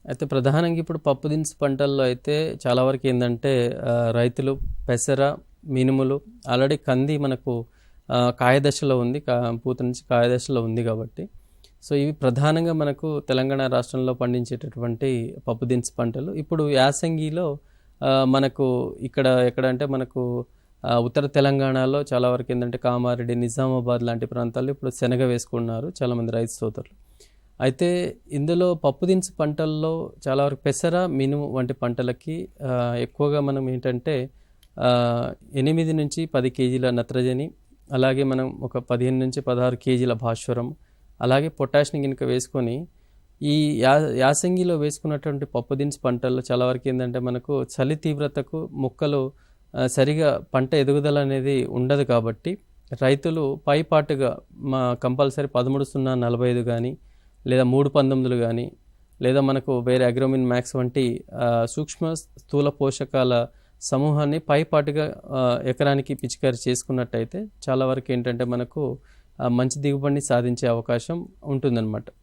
అయితే ప్రధానంగా ఇప్పుడు పప్పు దినుసు పంటల్లో అయితే చాలా వరకు ఏందంటే రైతులు పెసర, మినుములు ఆల్రెడీ కంది మనకు కాయ దశలో ఉంది. పూత నుంచి కాయ దశలో ఉంది కాబట్టి సో ఇవి ప్రధానంగా మనకు తెలంగాణ రాష్ట్రంలో పండించేటటువంటి పప్పు దినుసు పంటలు. ఇప్పుడు యాసంగిలో మనకు ఎక్కడంటే మనకు ఉత్తర తెలంగాణలో చాలా వరకు ఏంటంటే కామారెడ్డి, నిజామాబాద్ లాంటి ప్రాంతాల్లో ఇప్పుడు శనగ వేసుకున్నారు చాలామంది రైతు సోదరులు. అయితే ఇందులో పప్పు దినుసు పంటల్లో చాలా వరకు పెసర, మినుము వంటి పంటలకి ఎక్కువగా మనం ఏంటంటే 8-10 కేజీల నత్రజని, అలాగే మనం ఒక 15-16 కేజీల భాస్వరం, అలాగే పొటాషియం కనుక వేసుకొని ఈ యాసంగిలో వేసుకున్నటువంటి పప్పు దినుసు పంటల్లో చాలా వరకు ఏంటంటే మనకు చలి తీవ్రతకు మొక్కలు సరిగా పంట ఎదుగుదల అనేది ఉండదు కాబట్టి రైతులు పైపాటుగా కంపల్సరీ 13-0-45 కానీ లేదా 3-19 కానీ లేదా మనకు వేరే అగ్రోమిన్ మ్యాక్స్ వంటి సూక్ష్మ స్థూల పోషకాల సమూహాన్ని పైపాటుగా ఎకరానికి పిచికారి చేసుకున్నట్టయితే చాలా వరకు ఏంటంటే మనకు మంచి దిగుబడిని సాధించే అవకాశం ఉంటుందన్నమాట.